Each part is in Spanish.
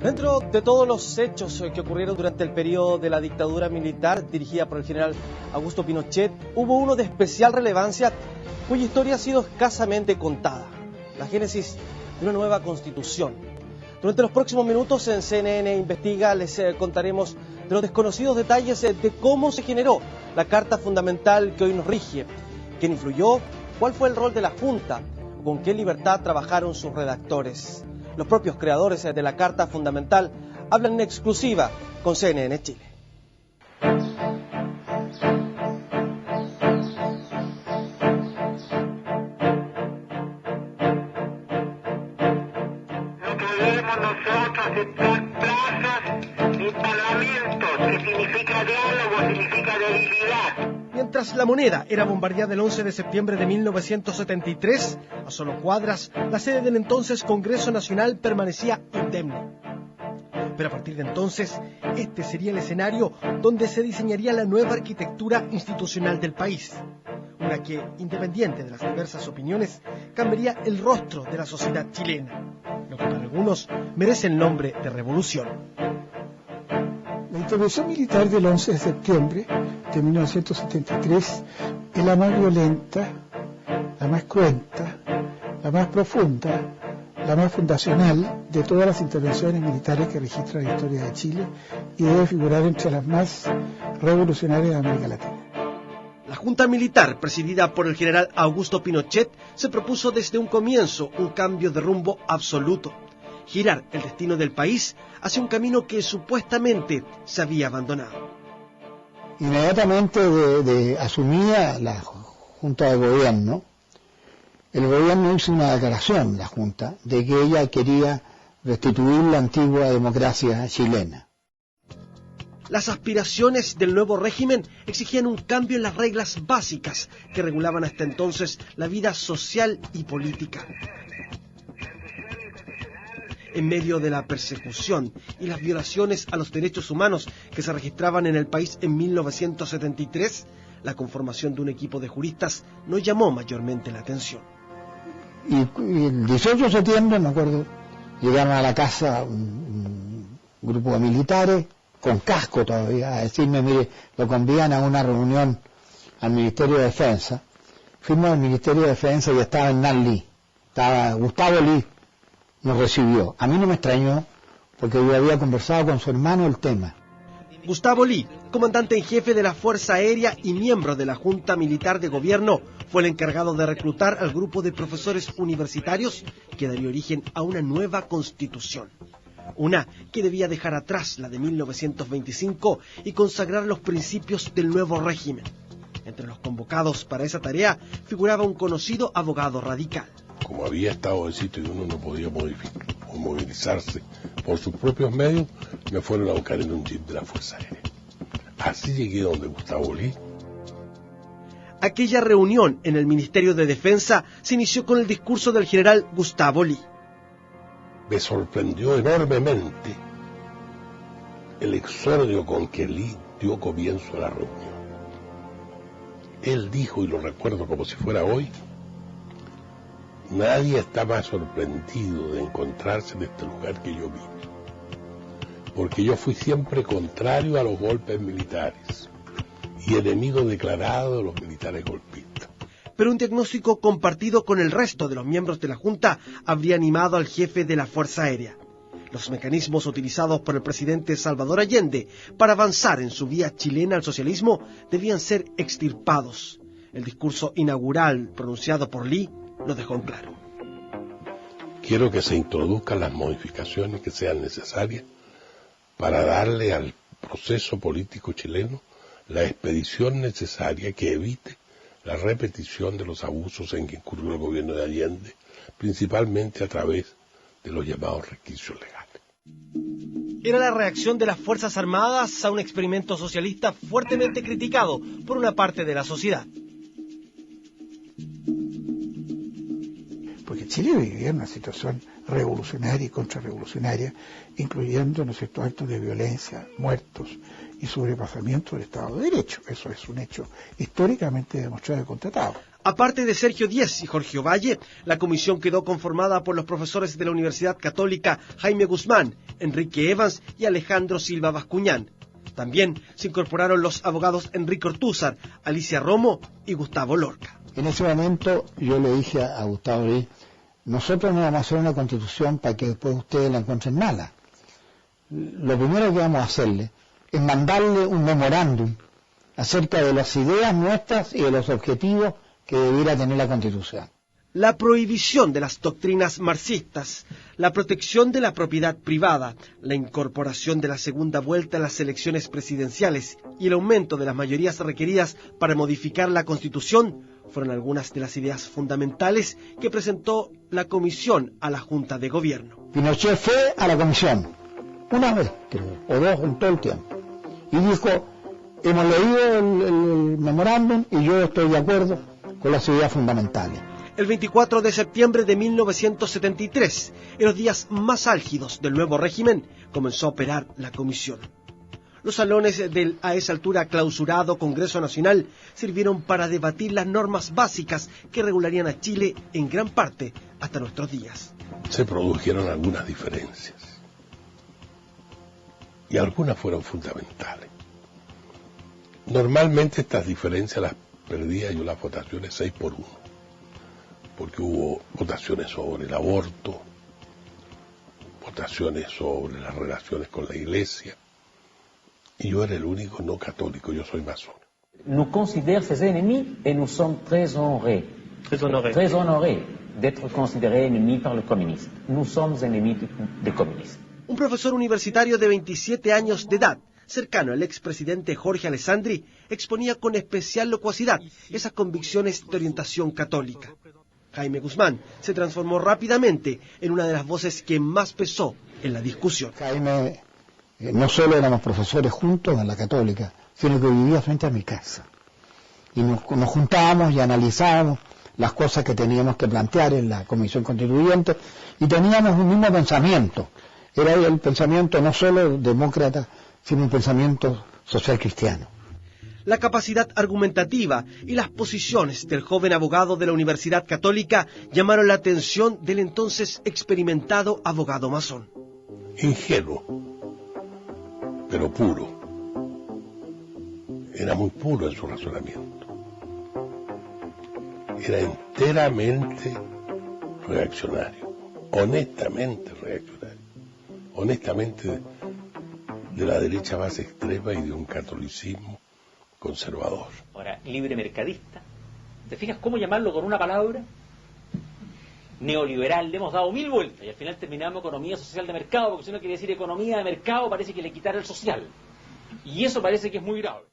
Dentro de todos los hechos que ocurrieron durante el periodo de la dictadura militar dirigida por el general Augusto Pinochet, hubo uno de especial relevancia cuya historia ha sido escasamente contada: la génesis de una nueva constitución. Durante los próximos minutos en CNN Investiga les contaremos de los desconocidos detalles de cómo se generó la Carta Fundamental que hoy nos rige, quién influyó, cuál fue el rol de la Junta, con qué libertad trabajaron sus redactores. Los propios creadores de la Carta Fundamental hablan en exclusiva con CNN Chile. No podemos nosotros aceptar plazas ni parlamentos, que significa diálogo, significa debilidad. Mientras la Moneda era bombardeada el 11 de septiembre de 1973, a solo cuadras, la sede del entonces Congreso Nacional permanecía indemne. Pero a partir de entonces, este sería el escenario donde se diseñaría la nueva arquitectura institucional del país. Una que, independiente de las diversas opiniones, cambiaría el rostro de la sociedad chilena, lo que para algunos merece el nombre de revolución. La intervención militar del 11 de septiembre de 1973 es la más violenta, la más cruenta, la más profunda, la más fundacional de todas las intervenciones militares que registra la historia de Chile y debe figurar entre las más revolucionarias de América Latina. La Junta Militar, presidida por el general Augusto Pinochet, se propuso desde un comienzo un cambio de rumbo absoluto: girar el destino del país hacia un camino que supuestamente se había abandonado. Inmediatamente asumía la Junta de Gobierno, el gobierno hizo una declaración, la Junta, de que ella quería restituir la antigua democracia chilena. Las aspiraciones del nuevo régimen exigían un cambio en las reglas básicas que regulaban hasta entonces la vida social y política. En medio de la persecución y las violaciones a los derechos humanos que se registraban en el país en 1973, la conformación de un equipo de juristas no llamó mayormente la atención. Y el 18 de septiembre, me acuerdo, llegaron a la casa un grupo de militares, con casco todavía, a decirme, mire, lo convían a una reunión al Ministerio de Defensa. Fuimos al Ministerio de Defensa y estaba Hernán Lee, estaba Gustavo Lee. Nos recibió. A mí no me extrañó, porque yo había conversado con su hermano el tema. Gustavo Lee, comandante en jefe de la Fuerza Aérea y miembro de la Junta Militar de Gobierno, fue el encargado de reclutar al grupo de profesores universitarios que daría origen a una nueva constitución. Una que debía dejar atrás la de 1925 y consagrar los principios del nuevo régimen. Entre los convocados para esa tarea figuraba un conocido abogado radical. Como había estado en sitio y uno no podía movilizarse por sus propios medios, me fueron a buscar en un jeep de la Fuerza Aérea. Así llegué donde Gustavo Lee. Aquella reunión en el Ministerio de Defensa se inició con el discurso del general Gustavo Lee. Me sorprendió enormemente el exordio con que Lee dio comienzo a la reunión. Él dijo, y lo recuerdo como si fuera hoy: nadie está más sorprendido de encontrarse en este lugar que yo vine, porque yo fui siempre contrario a los golpes militares y enemigo declarado de los militares golpistas. Pero un diagnóstico compartido con el resto de los miembros de la Junta habría animado al jefe de la Fuerza Aérea. Los mecanismos utilizados por el presidente Salvador Allende para avanzar en su vía chilena al socialismo debían ser extirpados. El discurso inaugural pronunciado por Lee lo dejó en claro. Quiero que se introduzcan las modificaciones que sean necesarias para darle al proceso político chileno la expedición necesaria que evite la repetición de los abusos en que incurrió el gobierno de Allende, principalmente a través de los llamados resquicios legales. Era la reacción de las Fuerzas Armadas a un experimento socialista fuertemente criticado por una parte de la sociedad. Porque Chile vivía una situación revolucionaria y contrarrevolucionaria, incluyendo, ¿no es cierto?, actos de violencia, muertos y sobrepasamiento del Estado de Derecho. Eso es un hecho históricamente demostrado y constatado. Aparte de Sergio Díez y Jorge Ovalle, la comisión quedó conformada por los profesores de la Universidad Católica Jaime Guzmán, Enrique Evans y Alejandro Silva Bascuñán. También se incorporaron los abogados Enrique Ortúzar, Alicia Romo y Gustavo Lorca. En ese momento yo le dije a Gustavo Lorca: nosotros no vamos a hacer una constitución para que después ustedes la encuentren mala. Lo primero que vamos a hacerle es mandarle un memorándum acerca de las ideas nuestras y de los objetivos que debiera tener la Constitución. La prohibición de las doctrinas marxistas, la protección de la propiedad privada, la incorporación de la segunda vuelta en las elecciones presidenciales y el aumento de las mayorías requeridas para modificar la Constitución fueron algunas de las ideas fundamentales que presentó la comisión a la Junta de Gobierno. Pinochet fue a la comisión una vez, creo, o dos en todo el tiempo, y dijo: hemos leído el memorándum y yo estoy de acuerdo con las ideas fundamentales. El 24 de septiembre de 1973, en los días más álgidos del nuevo régimen, comenzó a operar la comisión. Los salones del a esa altura clausurado Congreso Nacional sirvieron para debatir las normas básicas que regularían a Chile en gran parte hasta nuestros días. Se produjeron algunas diferencias y algunas fueron fundamentales. Normalmente estas diferencias las perdía yo las votaciones 6-1, porque hubo votaciones sobre el aborto, votaciones sobre las relaciones con la Iglesia, y yo era el único no católico, yo soy masón. Nous considère ses ennemis et nous sommes très honorés d'être considérés ennemis par le communisme. Nous sommes ennemis des communistes. Un profesor universitario de 27 años de edad, cercano al expresidente Jorge Alessandri, exponía con especial locuacidad esas convicciones de orientación católica. Jaime Guzmán se transformó rápidamente en una de las voces que más pesó en la discusión. Jaime, no solo éramos profesores juntos en la Católica, sino que vivía frente a mi casa. Y nos juntábamos y analizábamos las cosas que teníamos que plantear en la Comisión Constituyente, y teníamos un mismo pensamiento. Era el pensamiento no solo demócrata, sino un pensamiento social cristiano. La capacidad argumentativa y las posiciones del joven abogado de la Universidad Católica llamaron la atención del entonces experimentado abogado masón. Ingenuo, pero puro. Era muy puro en su razonamiento. Era enteramente reaccionario, honestamente reaccionario, honestamente de la derecha más extrema y de un catolicismo conservador. Ahora, libre mercadista. ¿Te fijas cómo llamarlo con una palabra? Neoliberal. Le hemos dado 1000 vueltas y al final terminamos economía social de mercado, porque si uno quiere decir economía de mercado parece que le quitara el social. Y eso parece que es muy grave.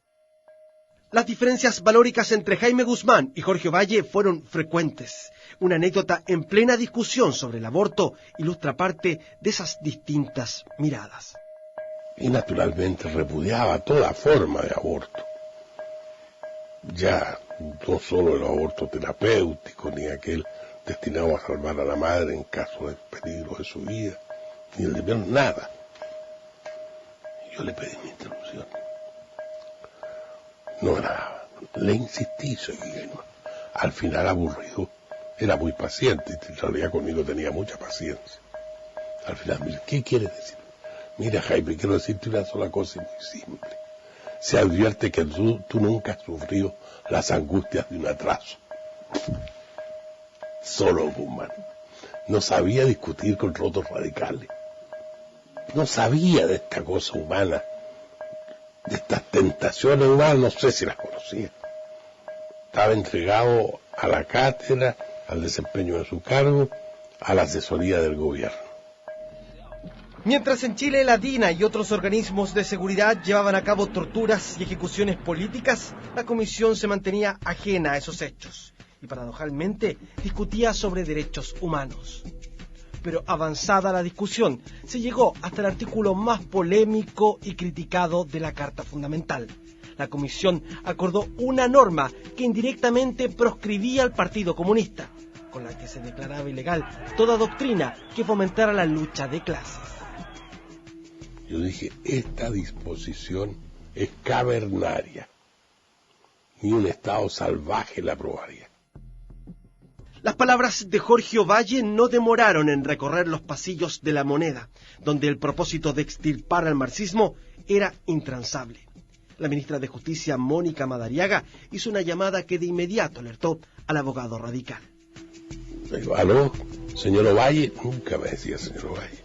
Las diferencias valóricas entre Jaime Guzmán y Jorge Ovalle fueron frecuentes. Una anécdota en plena discusión sobre el aborto ilustra parte de esas distintas miradas. Y naturalmente repudiaba toda forma de aborto. Ya no solo el aborto terapéutico, ni aquel destinado a salvar a la madre en caso de peligro de su vida, ni el de menos nada. Yo le pedí mi interrupción. No grababa. Le insistí, seguí. Al final, aburrido, era muy paciente, y en realidad conmigo tenía mucha paciencia. Al final, mira, ¿qué quieres decir? Mira, Jaime, quiero decirte una sola cosa muy simple. Se advierte que tú nunca has sufrido las angustias de un atraso. Solo Guzmán. No sabía discutir con rotos radicales. No sabía de esta cosa humana, de estas tentaciones humanas, no sé si las conocía. Estaba entregado a la cátedra, al desempeño de su cargo, a la asesoría del gobierno. Mientras en Chile la DINA y otros organismos de seguridad llevaban a cabo torturas y ejecuciones políticas, la comisión se mantenía ajena a esos hechos y paradojalmente discutía sobre derechos humanos. Pero avanzada la discusión, se llegó hasta el artículo más polémico y criticado de la Carta Fundamental. La comisión acordó una norma que indirectamente proscribía al Partido Comunista. con la que se declaraba ilegal toda doctrina que fomentara la lucha de clases. Yo dije, esta disposición es cavernaria. Ni un Estado salvaje la aprobaría. Las palabras de Jorge Ovalle no demoraron en recorrer los pasillos de La Moneda, donde el propósito de extirpar al marxismo era intransable. La ministra de Justicia, Mónica Madariaga, hizo una llamada que de inmediato alertó al abogado radical. Digo, ¿aló? ¿Señor Ovalle? Nunca me decía señor Ovalle.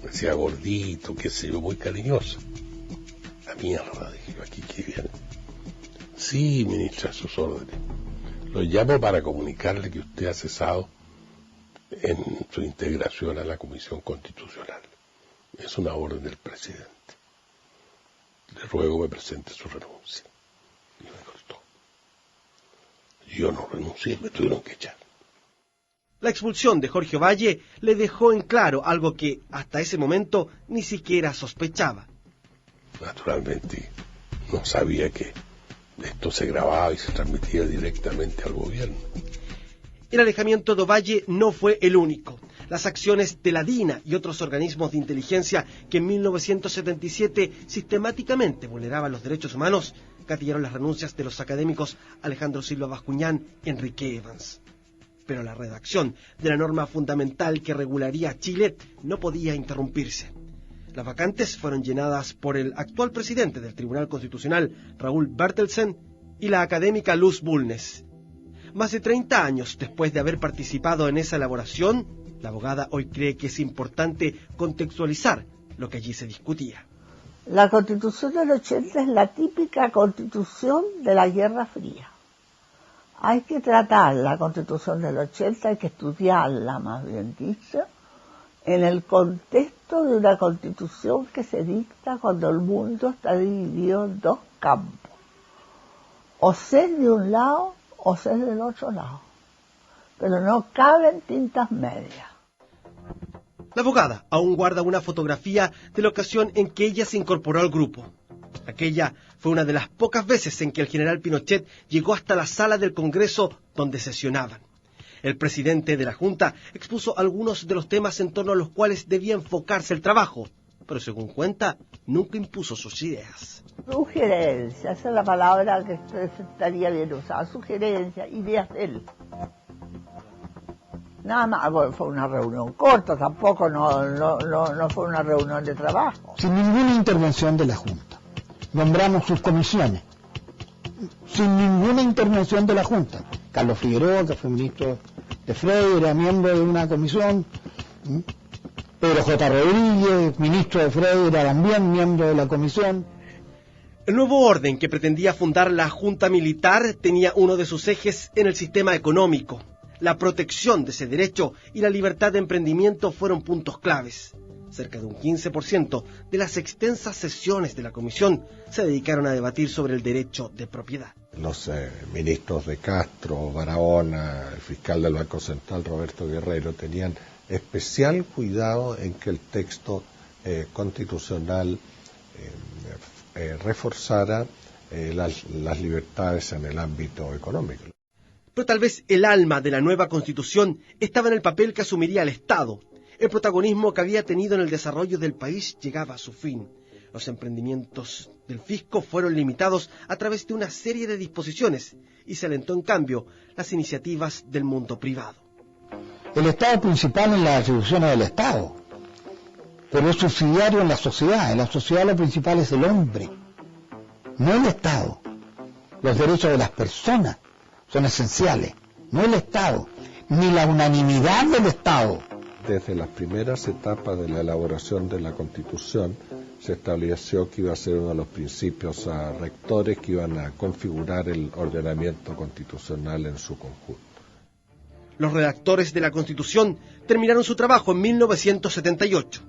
Me decía gordito, qué sé yo, muy cariñoso. La mierda, dije yo, aquí qué viene. Sí, ministra, a sus órdenes. Lo llamo para comunicarle que usted ha cesado en su integración a la Comisión Constitucional. Es una orden del presidente. Le ruego me presente su renuncia. Y me cortó. Yo no renuncié, me tuvieron que echar. La expulsión de Jorge Ovalle le dejó en claro algo que hasta ese momento ni siquiera sospechaba. Naturalmente, no sabía que esto se grababa y se transmitía directamente al gobierno. El alejamiento de Ovalle no fue el único. Las acciones de la DINA y otros organismos de inteligencia que en 1977 sistemáticamente vulneraban los derechos humanos gatillaron las renuncias de los académicos Alejandro Silva Bascuñán y Enrique Evans. Pero la redacción de la norma fundamental que regularía a Chile no podía interrumpirse. Las vacantes fueron llenadas por el actual presidente del Tribunal Constitucional, Raúl Bertelsen, y la académica Luz Bulnes. Más de 30 años después de haber participado en esa elaboración, la abogada hoy cree que es importante contextualizar lo que allí se discutía. La Constitución del 80 es la típica Constitución de la Guerra Fría. Hay que tratar la Constitución del 80, hay que estudiarla, más bien dicho, en el contexto de una Constitución que se dicta cuando el mundo está dividido en dos campos. O ser de un lado o ser del otro lado. Pero no caben tintas medias. La abogada aún guarda una fotografía de la ocasión en que ella se incorporó al grupo. Aquella fue una de las pocas veces en que el general Pinochet llegó hasta la sala del Congreso donde sesionaban. El presidente de la Junta expuso algunos de los temas en torno a los cuales debía enfocarse el trabajo, pero según cuenta, nunca impuso sus ideas. Sugerencia, esa es la palabra que estaría bien usada, sugerencia, ideas de él. Nada más, bueno, fue una reunión corta, tampoco no fue una reunión de trabajo. Sin ninguna intervención de la Junta. Nombramos sus comisiones. Sin ninguna intervención de la Junta. Carlos Figueroa, que fue ministro de Frey, era miembro de una comisión. Pedro J. Rodríguez, ministro de Frey, era también miembro de la comisión. El nuevo orden que pretendía fundar la Junta Militar tenía uno de sus ejes en el sistema económico. La protección de ese derecho y la libertad de emprendimiento fueron puntos claves. Cerca de un 15% de las extensas sesiones de la comisión se dedicaron a debatir sobre el derecho de propiedad. Los ministros de Castro, Barahona, el fiscal del Banco Central, Roberto Guerrero, tenían especial cuidado en que el texto constitucional reforzara las libertades en el ámbito económico. Pero tal vez el alma de la nueva Constitución estaba en el papel que asumiría el Estado. El protagonismo que había tenido en el desarrollo del país llegaba a su fin. Los emprendimientos del fisco fueron limitados a través de una serie de disposiciones y se alentó en cambio las iniciativas del mundo privado. El Estado principal en las atribuciones del Estado, pero es subsidiario en la sociedad. En la sociedad lo principal es el hombre, no el Estado. Los derechos de las personas son esenciales, no el Estado, ni la unanimidad del Estado. Desde las primeras etapas de la elaboración de la Constitución se estableció que iba a ser uno de los principios rectores que iban a configurar el ordenamiento constitucional en su conjunto. Los redactores de la Constitución terminaron su trabajo en 1978.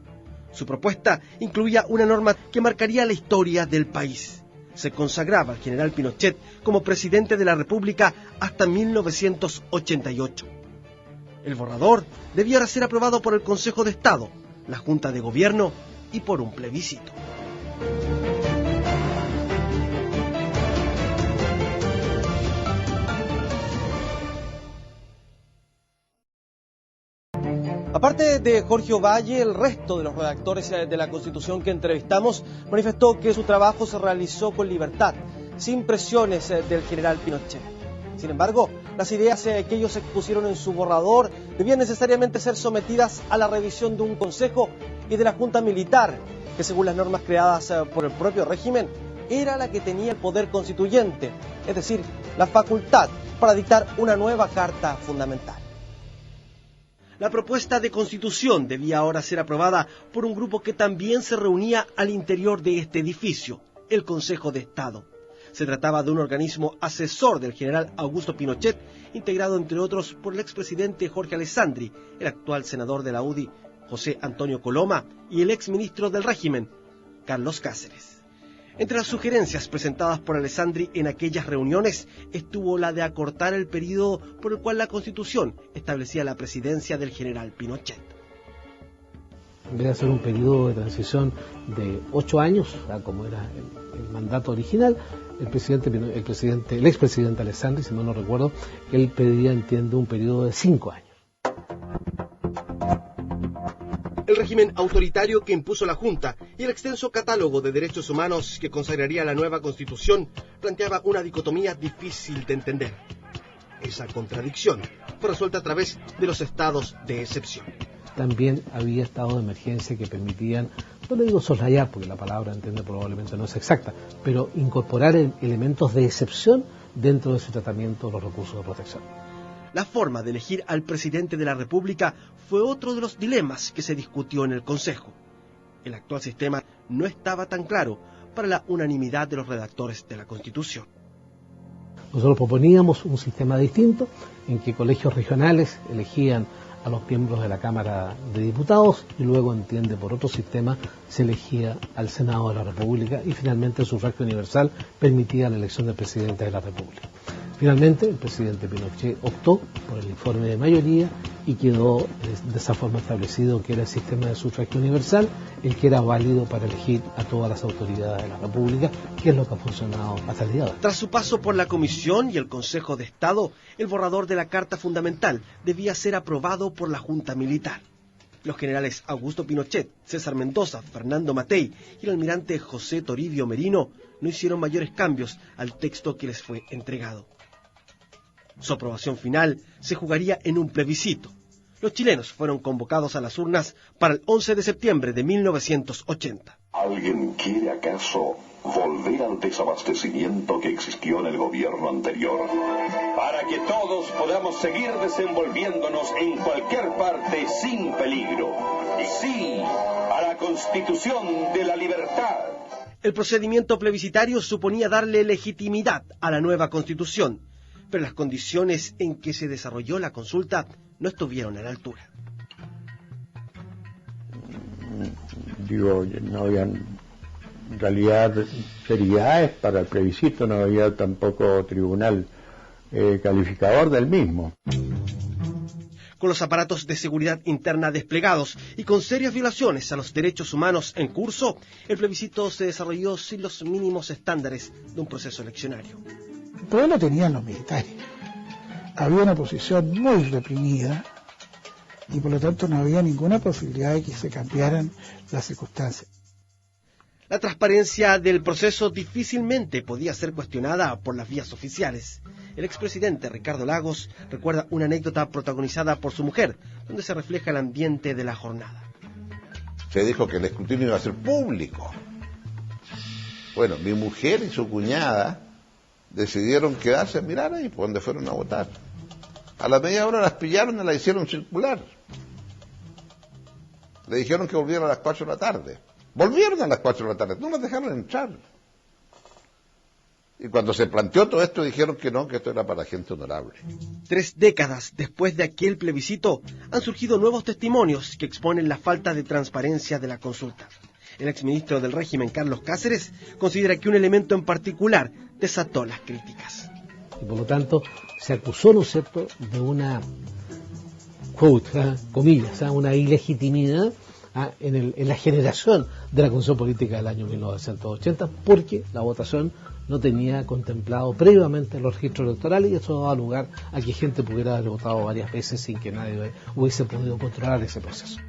Su propuesta incluía una norma que marcaría la historia del país. Se consagraba al general Pinochet como presidente de la República hasta 1988. El borrador debía ahora ser aprobado por el Consejo de Estado, la Junta de Gobierno y por un plebiscito. Aparte de Jorge Ovalle, el resto de los redactores de la Constitución que entrevistamos manifestó que su trabajo se realizó con libertad, sin presiones del general Pinochet. Sin embargo, las ideas que ellos expusieron en su borrador debían necesariamente ser sometidas a la revisión de un consejo y de la Junta Militar, que según las normas creadas por el propio régimen, era la que tenía el poder constituyente, es decir, la facultad para dictar una nueva Carta Fundamental. La propuesta de constitución debía ahora ser aprobada por un grupo que también se reunía al interior de este edificio, el Consejo de Estado. Se trataba de un organismo asesor del general Augusto Pinochet, integrado entre otros por el expresidente Jorge Alessandri, el actual senador de la UDI José Antonio Coloma y el exministro del régimen Carlos Cáceres. Entre las sugerencias presentadas por Alessandri en aquellas reuniones estuvo la de acortar el periodo por el cual la Constitución establecía la presidencia del general Pinochet. En vez de hacer un periodo de transición de 8 años, como era el mandato original, el expresidente Alessandri, si mal no recuerdo, él pedía, entiendo, un periodo de 5 años. El régimen autoritario que impuso la Junta y el extenso catálogo de derechos humanos que consagraría la nueva Constitución planteaba una dicotomía difícil de entender. Esa contradicción fue resuelta a través de los estados de excepción. También había estados de emergencia que permitían, no le digo soslayar, porque la palabra, entiende, probablemente no es exacta, pero incorporar elementos de excepción dentro de su tratamiento de los recursos de protección. La forma de elegir al presidente de la República fue otro de los dilemas que se discutió en el Consejo. El actual sistema no estaba tan claro para la unanimidad de los redactores de la Constitución. Nosotros proponíamos un sistema distinto en que colegios regionales elegían a los miembros de la Cámara de Diputados y luego, entiende, por otro sistema se elegía al Senado de la República y finalmente el sufragio universal permitía la elección del presidente de la República. Finalmente, el presidente Pinochet optó por el informe de mayoría y quedó de esa forma establecido que era el sistema de sufragio universal el que era válido para elegir a todas las autoridades de la República, que es lo que ha funcionado hasta el día de hoy. Tras su paso por la Comisión y el Consejo de Estado, el borrador de la Carta Fundamental debía ser aprobado por la Junta Militar. Los generales Augusto Pinochet, César Mendoza, Fernando Matei y el almirante José Toribio Merino no hicieron mayores cambios al texto que les fue entregado. Su aprobación final se jugaría en un plebiscito. Los chilenos fueron convocados a las urnas para el 11 de septiembre de 1980. ¿Alguien quiere acaso volver al desabastecimiento que existió en el gobierno anterior? Para que todos podamos seguir desenvolviéndonos en cualquier parte sin peligro. Sí, a la Constitución de la libertad. El procedimiento plebiscitario suponía darle legitimidad a la nueva Constitución, pero las condiciones en que se desarrolló la consulta no estuvieron a la altura. No había en realidad seriedades para el plebiscito, no había tampoco tribunal calificador del mismo. Con los aparatos de seguridad interna desplegados y con serias violaciones a los derechos humanos en curso, el plebiscito se desarrolló sin los mínimos estándares de un proceso eleccionario. El poder lo tenían los militares. Había una oposición muy reprimida y por lo tanto no había ninguna posibilidad de que se cambiaran las circunstancias. La transparencia del proceso difícilmente podía ser cuestionada por las vías oficiales. El expresidente Ricardo Lagos recuerda una anécdota protagonizada por su mujer, donde se refleja el ambiente de la jornada. Se dijo que el escrutinio iba a ser público. Bueno, mi mujer y su cuñada decidieron quedarse a mirar ahí por donde fueron a votar. A la media hora las pillaron y las hicieron circular. Le dijeron que volvieran a las 4 de la tarde. Volvieron a las 4 de la tarde, no las dejaron entrar. Y cuando se planteó todo esto dijeron que no, que esto era para gente honorable. 3 décadas después de aquel plebiscito han surgido nuevos testimonios que exponen la falta de transparencia de la consulta. El exministro del régimen, Carlos Cáceres, considera que un elemento en particular desató las críticas. Y por lo tanto se acusó, ¿no es cierto?, de una, quote, comillas, una ilegitimidad en la generación de la Constitución Política del año 1980, porque la votación no tenía contemplado previamente los registros electorales, y eso daba lugar a que gente pudiera haber votado varias veces sin que nadie hubiese podido controlar ese proceso.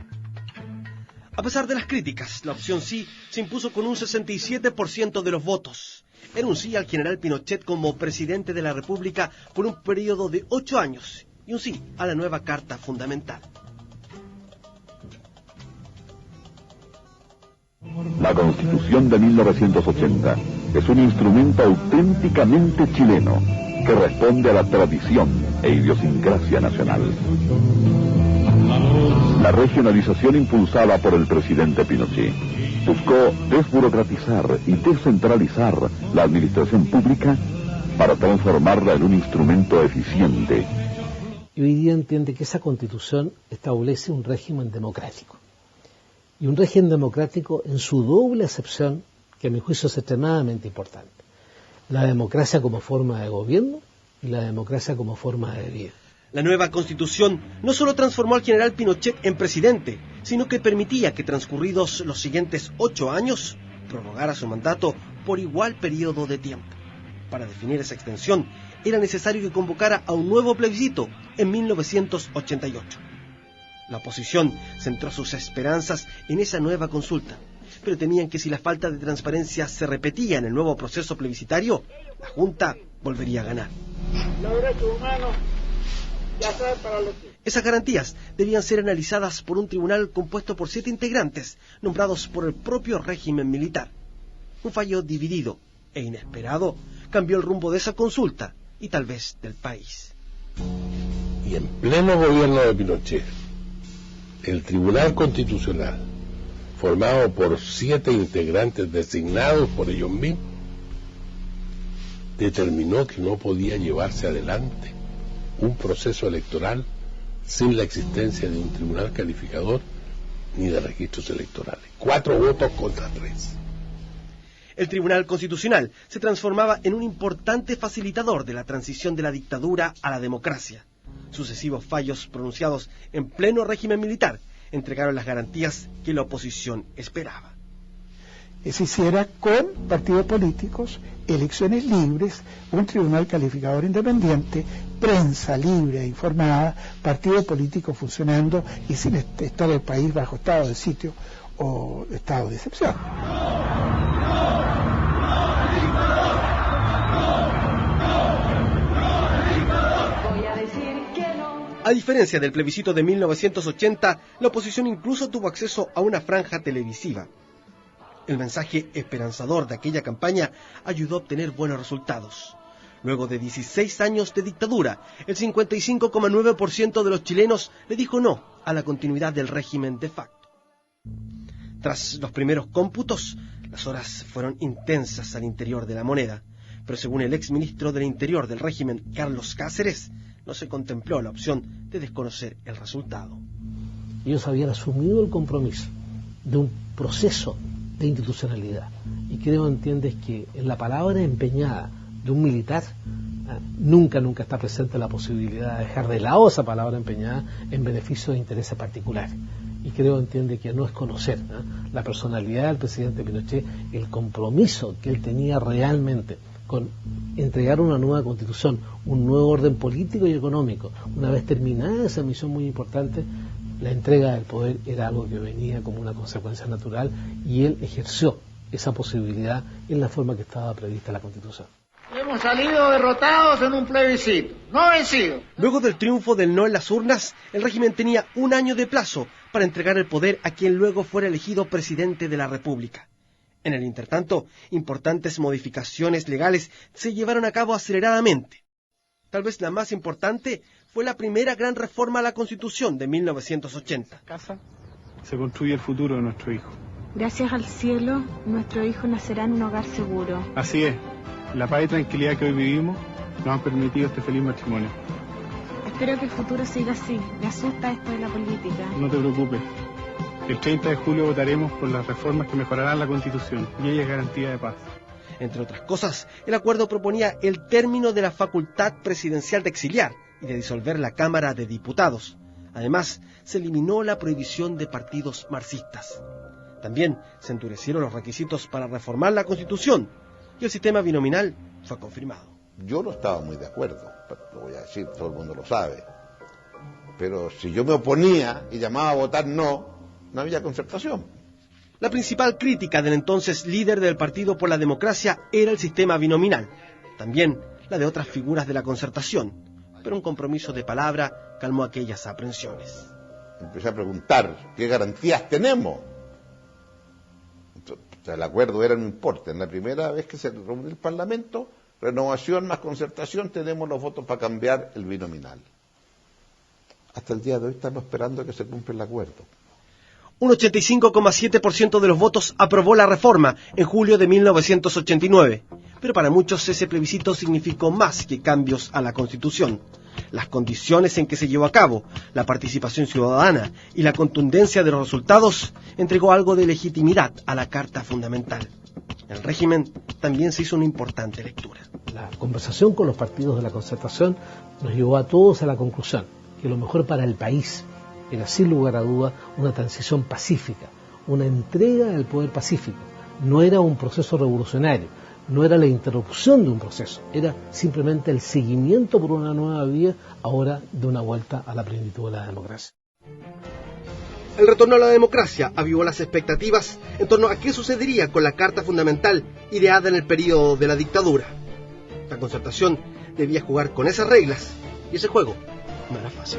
A pesar de las críticas, la opción sí se impuso con un 67% de los votos. Era un sí al general Pinochet como presidente de la República por un periodo de 8 años y un sí a la nueva Carta Fundamental. La Constitución de 1980 es un instrumento auténticamente chileno que responde a la tradición e idiosincrasia nacional. La regionalización impulsada por el presidente Pinochet buscó desburocratizar y descentralizar la administración pública para transformarla en un instrumento eficiente. Y hoy día entiende que esa Constitución establece un régimen democrático. Y un régimen democrático en su doble acepción, que a mi juicio es extremadamente importante. La democracia como forma de gobierno y la democracia como forma de vida. La nueva Constitución no solo transformó al general Pinochet en presidente, sino que permitía que transcurridos los siguientes 8 años, prorrogara su mandato por igual periodo de tiempo. Para definir esa extensión, era necesario que convocara a un nuevo plebiscito en 1988. La oposición centró sus esperanzas en esa nueva consulta, pero temían que si la falta de transparencia se repetía en el nuevo proceso plebiscitario, la Junta volvería a ganar. Los derechos humanos, ya saben para lo que... Esas garantías debían ser analizadas por un tribunal compuesto por 7 integrantes, nombrados por el propio régimen militar. Un fallo dividido e inesperado cambió el rumbo de esa consulta y tal vez del país. Y en pleno gobierno de Pinochet, el Tribunal Constitucional, formado por 7 integrantes designados por ellos mismos, determinó que no podía llevarse adelante un proceso electoral sin la existencia de un tribunal calificador ni de registros electorales. 4 votos contra 3. El Tribunal Constitucional se transformaba en un importante facilitador de la transición de la dictadura a la democracia. Sucesivos fallos pronunciados en pleno régimen militar entregaron las garantías que la oposición esperaba. Que se hiciera con partidos políticos, elecciones libres, un tribunal calificador independiente, prensa libre e informada, partido político funcionando y sin estar el país bajo estado de sitio o estado de excepción. A diferencia del plebiscito de 1980, la oposición incluso tuvo acceso a una franja televisiva. El mensaje esperanzador de aquella campaña ayudó a obtener buenos resultados. Luego de 16 años de dictadura, el 55,9% de los chilenos le dijo no a la continuidad del régimen de facto. Tras los primeros cómputos, las horas fueron intensas al interior de la moneda, pero según el exministro del Interior del régimen, Carlos Cáceres, no se contempló la opción de desconocer el resultado. Ellos habían asumido el compromiso de un proceso de institucionalidad, y creo, entiendes, que en la palabra empeñada de un militar nunca está presente la posibilidad de dejar de lado esa palabra empeñada en beneficio de intereses particulares. Y creo, entiende, que no es conocer la personalidad del presidente Pinochet, el compromiso que él tenía realmente con entregar una nueva constitución, un nuevo orden político y económico. Una vez terminada esa misión muy importante, la entrega del poder era algo que venía como una consecuencia natural, y él ejerció esa posibilidad en la forma que estaba prevista la Constitución. Hemos salido derrotados en un plebiscito, no vencidos. Luego del triunfo del no en las urnas, el régimen tenía 1 año de plazo para entregar el poder a quien luego fuera elegido presidente de la República. En el intertanto, importantes modificaciones legales se llevaron a cabo aceleradamente. Tal vez la más importante fue la primera gran reforma a la Constitución de 1980. Casa se construye el futuro de nuestro hijo. Gracias al cielo, nuestro hijo nacerá en un hogar seguro. Así es. La paz y tranquilidad que hoy vivimos nos han permitido este feliz matrimonio. Espero que el futuro siga así. Me asusta esto de la política. No te preocupes. El 30 de julio votaremos por las reformas que mejorarán la Constitución, y ella es garantía de paz. Entre otras cosas, el acuerdo proponía el término de la facultad presidencial de exiliar y de disolver la Cámara de Diputados. Además, se eliminó la prohibición de partidos marxistas. También se endurecieron los requisitos para reformar la Constitución. y el sistema binominal fue confirmado. Yo no estaba muy de acuerdo, lo voy a decir, todo el mundo lo sabe. Pero si yo me oponía y llamaba a votar no había concertación. La principal crítica del entonces líder del Partido por la Democracia era el sistema binominal, también la de otras figuras de la concertación, pero un compromiso de palabra calmó aquellas aprensiones. Empecé a preguntar, ¿qué garantías tenemos? Entonces, el acuerdo era, no importa, en la primera vez que se reunió el Parlamento, renovación más concertación, tenemos los votos para cambiar el binominal. Hasta el día de hoy estamos esperando que se cumpla el acuerdo. Un 85,7% de los votos aprobó la reforma en julio de 1989, pero para muchos ese plebiscito significó más que cambios a la Constitución. Las condiciones en que se llevó a cabo, la participación ciudadana y la contundencia de los resultados entregó algo de legitimidad a la Carta Fundamental. El régimen también se hizo una importante lectura. La conversación con los partidos de la concertación nos llevó a todos a la conclusión que lo mejor para el país era sin lugar a duda una transición pacífica, una entrega del poder pacífico. No era un proceso revolucionario, no era la interrupción de un proceso, era simplemente el seguimiento por una nueva vía, ahora de una vuelta a la plenitud de la democracia. El retorno a la democracia avivó las expectativas en torno a qué sucedería con la Carta Fundamental ideada en el periodo de la dictadura. La concertación debía jugar con esas reglas, y ese juego no era fácil.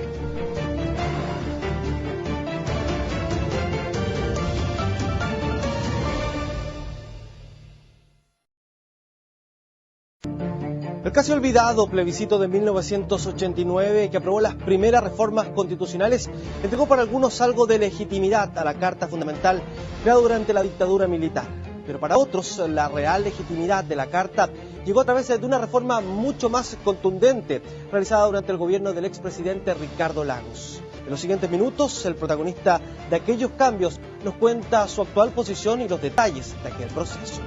El casi olvidado plebiscito de 1989, que aprobó las primeras reformas constitucionales, entregó para algunos algo de legitimidad a la Carta Fundamental creada durante la dictadura militar. Pero para otros, la real legitimidad de la Carta llegó a través de una reforma mucho más contundente, realizada durante el gobierno del expresidente Ricardo Lagos. En los siguientes minutos, el protagonista de aquellos cambios nos cuenta su actual posición y los detalles de aquel proceso.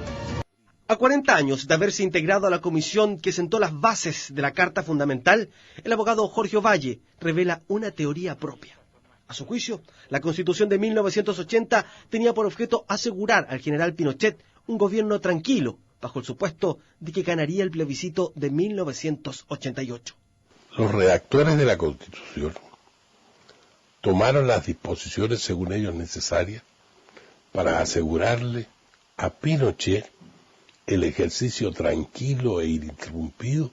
A 40 años de haberse integrado a la comisión que sentó las bases de la Carta Fundamental, el abogado Jorge Ovalle revela una teoría propia. A su juicio, la Constitución de 1980 tenía por objeto asegurar al general Pinochet un gobierno tranquilo, bajo el supuesto de que ganaría el plebiscito de 1988. Los redactores de la Constitución tomaron las disposiciones según ellos necesarias para asegurarle a Pinochet el ejercicio tranquilo e ininterrumpido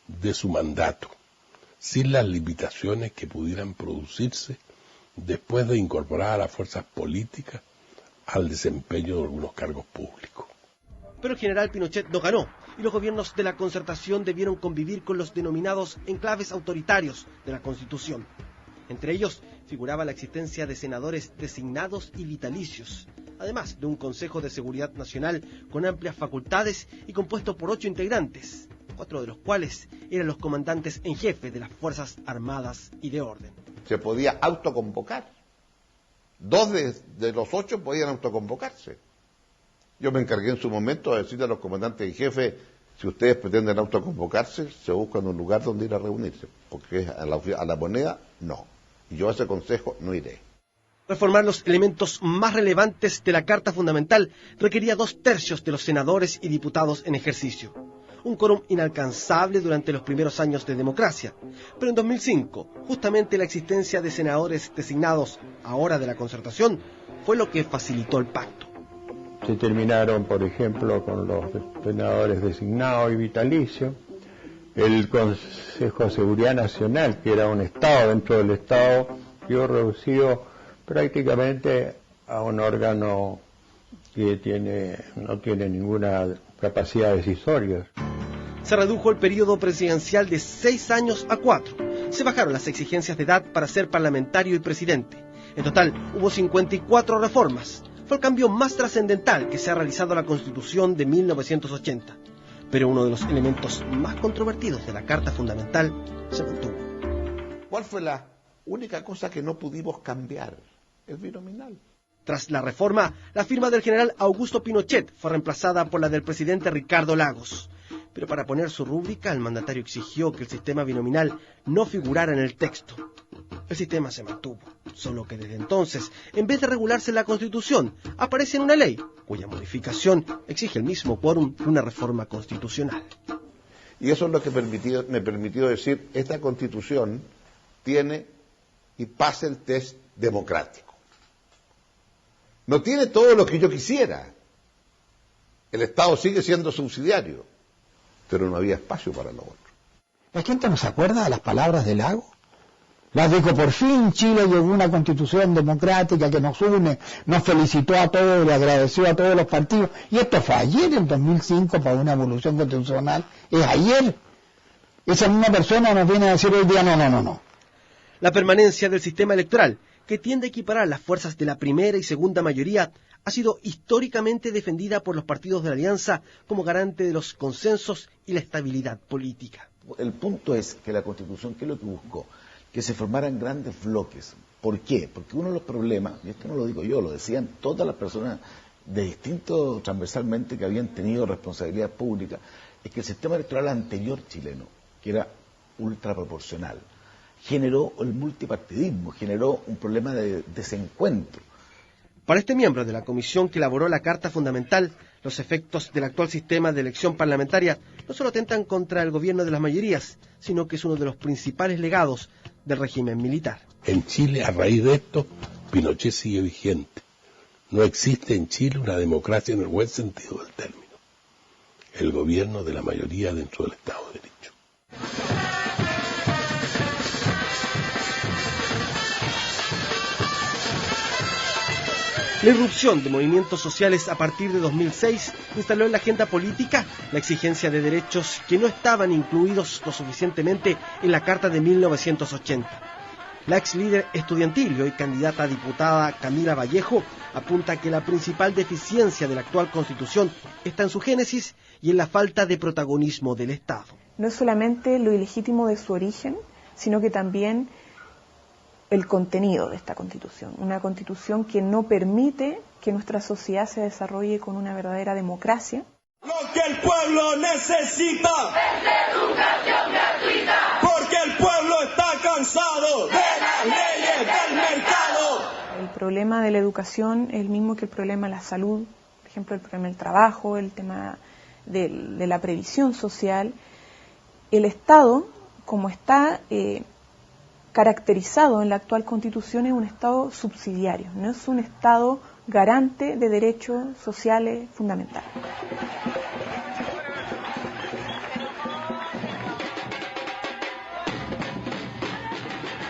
de su mandato, sin las limitaciones que pudieran producirse después de incorporar a las fuerzas políticas al desempeño de algunos cargos públicos. Pero el general Pinochet no ganó, y los gobiernos de la concertación debieron convivir con los denominados enclaves autoritarios de la Constitución. Entre ellos figuraba la existencia de senadores designados y vitalicios, además de un Consejo de Seguridad Nacional con amplias facultades y compuesto por 8 integrantes, 4 de los cuales eran los comandantes en jefe de las Fuerzas Armadas y de Orden. Se podía autoconvocar. 2 de los 8 podían autoconvocarse. Yo me encargué en su momento de decirle a los comandantes en jefe, si ustedes pretenden autoconvocarse, se buscan un lugar donde ir a reunirse, porque a la moneda no. Y yo a ese consejo no iré. Reformar los elementos más relevantes de la Carta Fundamental requería 2/3 de los senadores y diputados en ejercicio. Un quórum inalcanzable durante los primeros años de democracia. Pero en 2005, justamente la existencia de senadores designados, ahora de la concertación, fue lo que facilitó el pacto. Se terminaron, por ejemplo, con los senadores designados y vitalicios. El Consejo de Seguridad Nacional, que era un Estado dentro del Estado, quedó reducido prácticamente a un órgano que no tiene ninguna capacidad decisoria. Se redujo el periodo presidencial de 6 años a 4. Se bajaron las exigencias de edad para ser parlamentario y presidente. En total, hubo 54 reformas. Fue el cambio más trascendental que se ha realizado a la Constitución de 1980. Pero uno de los elementos más controvertidos de la Carta Fundamental se mantuvo. ¿Cuál fue la única cosa que no pudimos cambiar? El binominal. Tras la reforma, la firma del general Augusto Pinochet fue reemplazada por la del presidente Ricardo Lagos. Pero para poner su rúbrica, el mandatario exigió que el sistema binominal no figurara en el texto. El sistema se mantuvo. solo que desde entonces, en vez de regularse en la Constitución, aparece en una ley, cuya modificación exige el mismo quórum de una reforma constitucional. Y eso es lo que me permitió decir, esta Constitución tiene y pasa el test democrático. No tiene todo lo que yo quisiera. El Estado sigue siendo subsidiario, pero no había espacio para lo otro. La gente no se acuerda de las palabras de Lago. Las dijo, por fin Chile llegó a una constitución democrática que nos une, nos felicitó a todos, le agradeció a todos los partidos. Y esto fue ayer, en 2005, para una evolución constitucional. Es ayer. Esa misma persona nos viene a decir hoy día, no. La permanencia del sistema electoral, que tiende a equiparar las fuerzas de la primera y segunda mayoría, ha sido históricamente defendida por los partidos de la Alianza como garante de los consensos y la estabilidad política. El punto es que la Constitución, ¿qué es lo que buscó? Que se formaran grandes bloques. ¿Por qué? Porque uno de los problemas, y esto no lo digo yo, lo decían todas las personas de distintos transversalmente que habían tenido responsabilidad pública, es que el sistema electoral anterior chileno, que era ultraproporcional, generó el multipartidismo, generó un problema de desencuentro. Para este miembro de la comisión que elaboró la Carta Fundamental, los efectos del actual sistema de elección parlamentaria no solo atentan contra el gobierno de las mayorías, sino que es uno de los principales legados del régimen militar. En Chile, a raíz de esto, Pinochet sigue vigente. No existe en Chile una democracia en el buen sentido del término. El gobierno de la mayoría dentro del Estado de Derecho. La irrupción de movimientos sociales a partir de 2006 instaló en la agenda política la exigencia de derechos que no estaban incluidos lo suficientemente en la Carta de 1980. La ex líder estudiantil y hoy candidata a diputada Camila Vallejo apunta que la principal deficiencia de la actual Constitución está en su génesis y en la falta de protagonismo del Estado. No es solamente lo ilegítimo de su origen, sino que también el contenido de esta Constitución. Una Constitución que no permite que nuestra sociedad se desarrolle con una verdadera democracia. Lo que el pueblo necesita es educación gratuita, porque el pueblo está cansado de las leyes del mercado. El problema de la educación es el mismo que el problema de la salud, por ejemplo, el problema del trabajo, el tema de la previsión social. El Estado, como está caracterizado en la actual Constitución, es un Estado subsidiario, no es un Estado garante de derechos sociales fundamentales.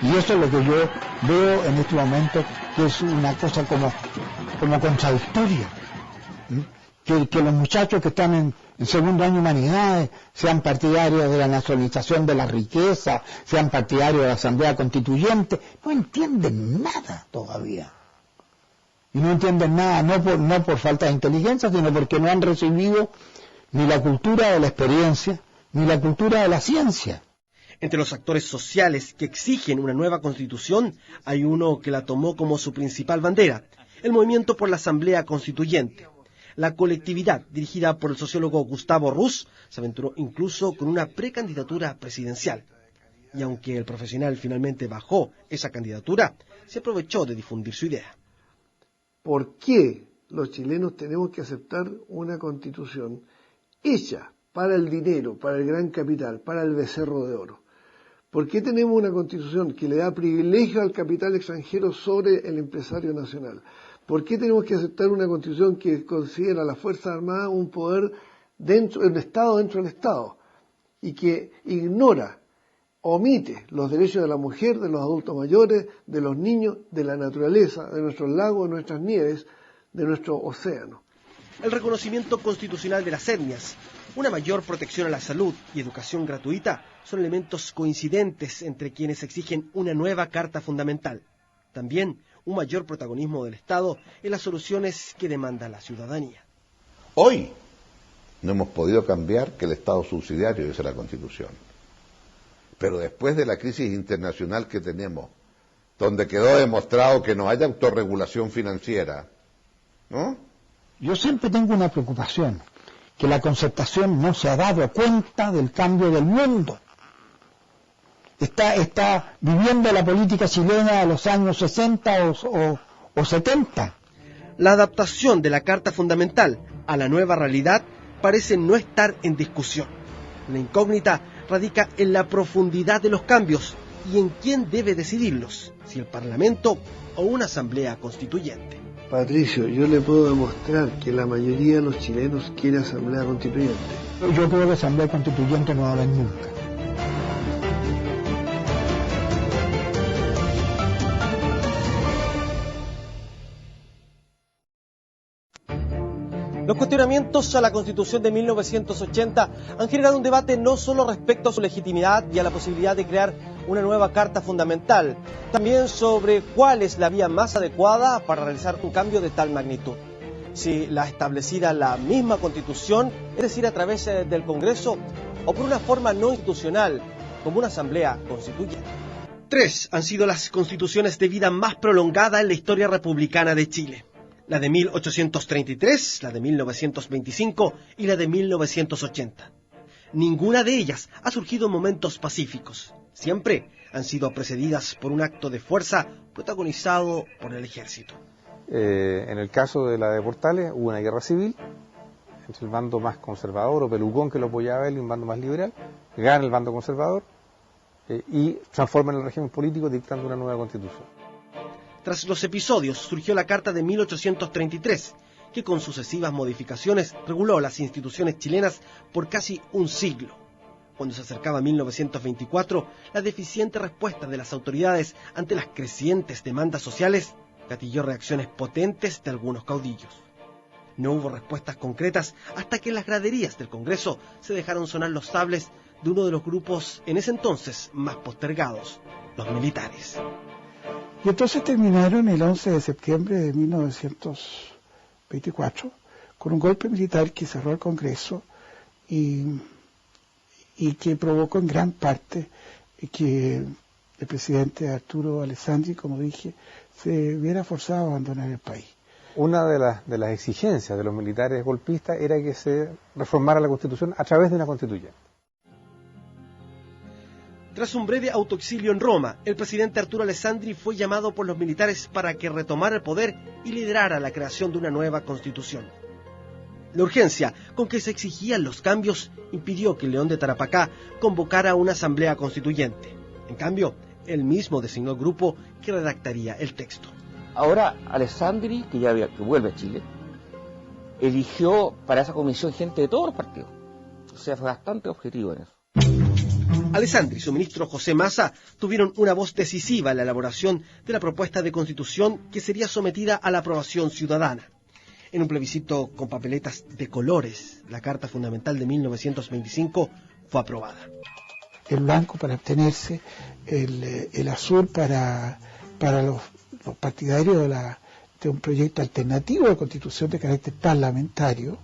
Y eso es lo que yo veo en este momento, que es una cosa como contradictoria. Que los muchachos que están en segundo año de humanidades sean partidarios de la nacionalización de la riqueza, sean partidarios de la Asamblea Constituyente, no entienden nada todavía. Y no entienden nada no por falta de inteligencia, sino porque no han recibido ni la cultura de la experiencia, ni la cultura de la ciencia. Entre los actores sociales que exigen una nueva Constitución, hay uno que la tomó como su principal bandera, el movimiento por la Asamblea Constituyente. La colectividad, dirigida por el sociólogo Gustavo Ruz, se aventuró incluso con una precandidatura presidencial. Y aunque el profesional finalmente bajó esa candidatura, se aprovechó de difundir su idea. ¿Por qué los chilenos tenemos que aceptar una constitución hecha para el dinero, para el gran capital, para el becerro de oro? ¿Por qué tenemos una constitución que le da privilegio al capital extranjero sobre el empresario nacional? ¿Por qué tenemos que aceptar una constitución que considera a las Fuerzas Armadas un poder dentro del Estado dentro del Estado y que ignora, omite los derechos de la mujer, de los adultos mayores, de los niños, de la naturaleza, de nuestros lagos, de nuestras nieves, de nuestro océano? El reconocimiento constitucional de las etnias, una mayor protección a la salud y educación gratuita son elementos coincidentes entre quienes exigen una nueva Carta Fundamental. También un mayor protagonismo del Estado en las soluciones que demanda la ciudadanía. Hoy no hemos podido cambiar que el Estado subsidiario dice la Constitución. Pero después de la crisis internacional que tenemos, donde quedó demostrado que no hay autorregulación financiera, ¿no? Yo siempre tengo una preocupación, que la concertación no se ha dado cuenta del cambio del mundo. está viviendo la política chilena de los años 60 o 70. La adaptación de la Carta Fundamental a la nueva realidad parece no estar en discusión. La incógnita radica en la profundidad de los cambios y en quién debe decidirlos, si el Parlamento o una asamblea constituyente. Patricio, yo le puedo demostrar que la mayoría de los chilenos quiere asamblea constituyente. Yo creo que asamblea constituyente no va a haber nunca. Los cuestionamientos a la Constitución de 1980 han generado un debate no solo respecto a su legitimidad y a la posibilidad de crear una nueva Carta Fundamental, también sobre cuál es la vía más adecuada para realizar un cambio de tal magnitud. Si la establecida la misma Constitución, es decir, a través del Congreso, o por una forma no institucional, como una asamblea constituyente. 3 han sido las constituciones de vida más prolongada en la historia republicana de Chile. La de 1833, la de 1925 y la de 1980. Ninguna de ellas ha surgido en momentos pacíficos. Siempre han sido precedidas por un acto de fuerza protagonizado por el ejército. En el caso de la de Portales hubo una guerra civil entre el bando más conservador o pelucón que lo apoyaba él y un bando más liberal. Gana el bando conservador y transforman el régimen político dictando una nueva constitución. Tras los episodios surgió la Carta de 1833, que con sucesivas modificaciones reguló las instituciones chilenas por casi un siglo. Cuando se acercaba 1924, la deficiente respuesta de las autoridades ante las crecientes demandas sociales gatilló reacciones potentes de algunos caudillos. No hubo respuestas concretas hasta que en las graderías del Congreso se dejaron sonar los sables de uno de los grupos en ese entonces más postergados, los militares. Y entonces terminaron el 11 de septiembre de 1924 con un golpe militar que cerró el Congreso y que provocó en gran parte que el presidente Arturo Alessandri, como dije, se viera forzado a abandonar el país. Una de las exigencias de los militares golpistas era que se reformara la Constitución a través de una constituyente. Tras un breve autoexilio en Roma, el presidente Arturo Alessandri fue llamado por los militares para que retomara el poder y liderara la creación de una nueva constitución. La urgencia con que se exigían los cambios impidió que León de Tarapacá convocara una asamblea constituyente. En cambio, él mismo designó el grupo que redactaría el texto. Ahora, Alessandri, que vuelve a Chile, eligió para esa comisión gente de todos los partidos. O sea, fue bastante objetivo en eso. Alessandri y su ministro José Massa tuvieron una voz decisiva en la elaboración de la propuesta de constitución que sería sometida a la aprobación ciudadana. En un plebiscito con papeletas de colores, la Carta Fundamental de 1925 fue aprobada. El blanco para abstenerse, el azul para los partidarios de un proyecto alternativo de constitución de carácter parlamentario,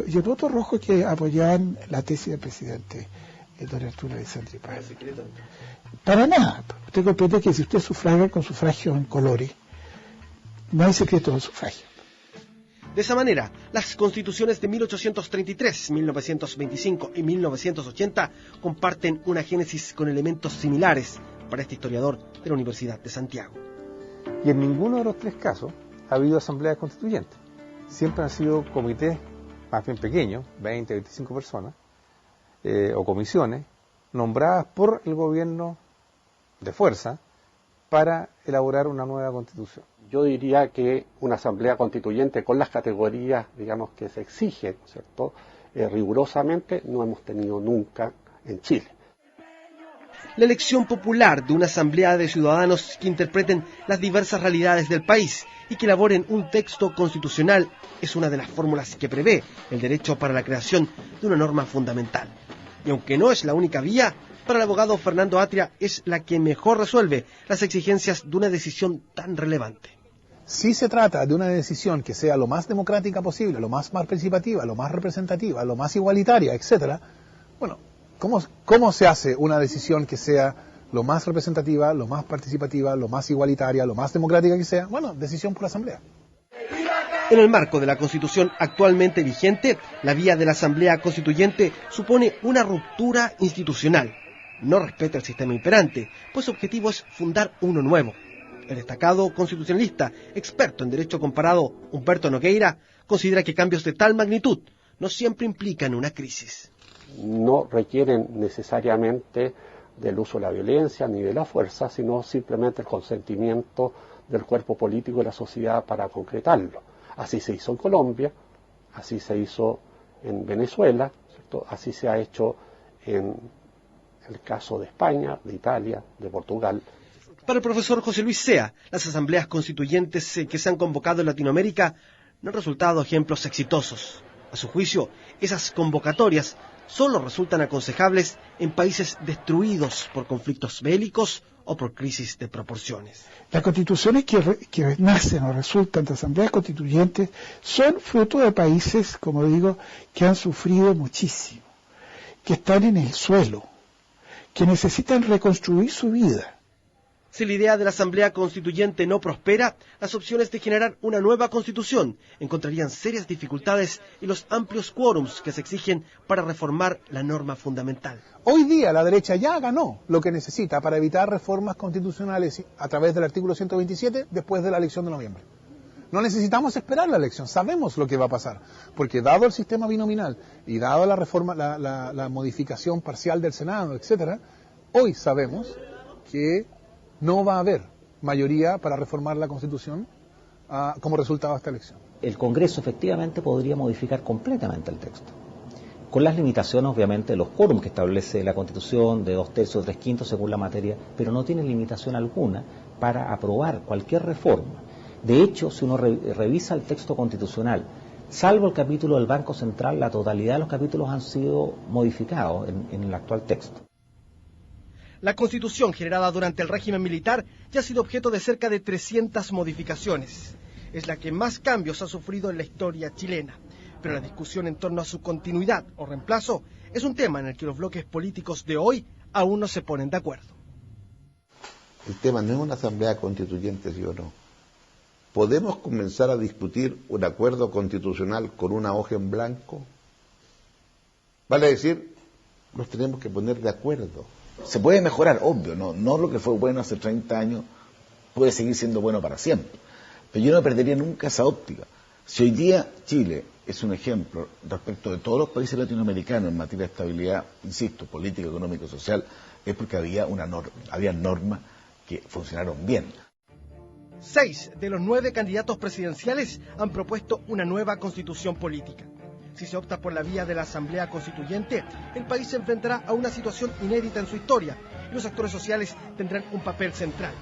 y el voto rojo que apoyaban la tesis del presidente don Arturo Alessandri. Para nada. Usted comprende que si usted sufraga con sufragio en colores, no hay secreto del sufragio. De esa manera, las constituciones de 1833, 1925 y 1980 comparten una génesis con elementos similares para este historiador de la Universidad de Santiago. Y en ninguno de los 3 casos ha habido asambleas constituyentes. Siempre han sido comités más bien pequeños, 20, 25 personas, o comisiones, nombradas por el gobierno de fuerza para elaborar una nueva constitución. Yo diría que una asamblea constituyente con las categorías, digamos, que se exigen, ¿cierto?, rigurosamente, no hemos tenido nunca en Chile. La elección popular de una asamblea de ciudadanos que interpreten las diversas realidades del país y que elaboren un texto constitucional es una de las fórmulas que prevé el derecho para la creación de una norma fundamental. Y aunque no es la única vía, para el abogado Fernando Atria es la que mejor resuelve las exigencias de una decisión tan relevante. Si se trata de una decisión que sea lo más democrática posible, lo más participativa, lo más representativa, lo más igualitaria, etcétera, bueno, ¿cómo se hace una decisión que sea lo más representativa, lo más participativa, lo más igualitaria, lo más democrática que sea? Bueno, decisión por asamblea. En el marco de la Constitución actualmente vigente, la vía de la Asamblea Constituyente supone una ruptura institucional. no respeta el sistema imperante, pues su objetivo es fundar uno nuevo. El destacado constitucionalista, experto en derecho comparado Humberto Nogueira, considera que cambios de tal magnitud no siempre implican una crisis. No requieren necesariamente del uso de la violencia ni de la fuerza, sino simplemente el consentimiento del cuerpo político de la sociedad para concretarlo. Así se hizo en Colombia, así se hizo en Venezuela, ¿cierto? Así se ha hecho en el caso de España, de Italia, de Portugal. Para el profesor José Luis Sea, las asambleas constituyentes que se han convocado en Latinoamérica no han resultado ejemplos exitosos. A su juicio, esas convocatorias solo resultan aconsejables en países destruidos por conflictos bélicos o por crisis de proporciones. Las constituciones que nacen o resultan de asambleas constituyentes son fruto de países, como digo, que han sufrido muchísimo, que están en el suelo, que necesitan reconstruir su vida. Si la idea de la Asamblea Constituyente no prospera, las opciones de generar una nueva Constitución encontrarían serias dificultades y los amplios quórums que se exigen para reformar la norma fundamental. Hoy día la derecha ya ganó lo que necesita para evitar reformas constitucionales a través del artículo 127 después de la elección de noviembre. No necesitamos esperar la elección, sabemos lo que va a pasar, porque dado el sistema binominal y dado la reforma, la modificación parcial del Senado, etcétera, hoy sabemos que no va a haber mayoría para reformar la Constitución como resultado de esta elección. El Congreso efectivamente podría modificar completamente el texto, con las limitaciones obviamente de los quórums que establece la Constitución, de 2/3 o 3/5 según la materia, pero no tiene limitación alguna para aprobar cualquier reforma. De hecho, si uno revisa el texto constitucional, salvo el capítulo del Banco Central, la totalidad de los capítulos han sido modificados en el actual texto. La Constitución generada durante el régimen militar ya ha sido objeto de cerca de 300 modificaciones. Es la que más cambios ha sufrido en la historia chilena. Pero la discusión en torno a su continuidad o reemplazo es un tema en el que los bloques políticos de hoy aún no se ponen de acuerdo. El tema no es una asamblea constituyente, sí o no. ¿Podemos comenzar a discutir un acuerdo constitucional con una hoja en blanco? Vale decir, nos tenemos que poner de acuerdo. Se puede mejorar, obvio, no lo que fue bueno hace 30 años puede seguir siendo bueno para siempre. Pero yo no perdería nunca esa óptica. Si hoy día Chile es un ejemplo respecto de todos los países latinoamericanos en materia de estabilidad, insisto, política, económica, social, es porque había normas que funcionaron bien. 6 de los 9 candidatos presidenciales han propuesto una nueva constitución política. Si se opta por la vía de la Asamblea Constituyente, el país se enfrentará a una situación inédita en su historia y los actores sociales tendrán un papel central.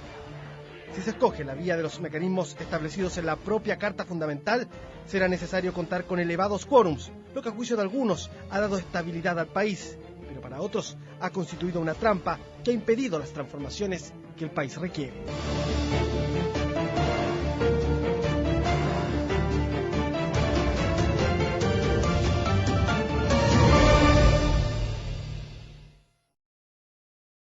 Si se escoge la vía de los mecanismos establecidos en la propia Carta Fundamental, será necesario contar con elevados quórums, lo que a juicio de algunos ha dado estabilidad al país, pero para otros ha constituido una trampa que ha impedido las transformaciones que el país requiere.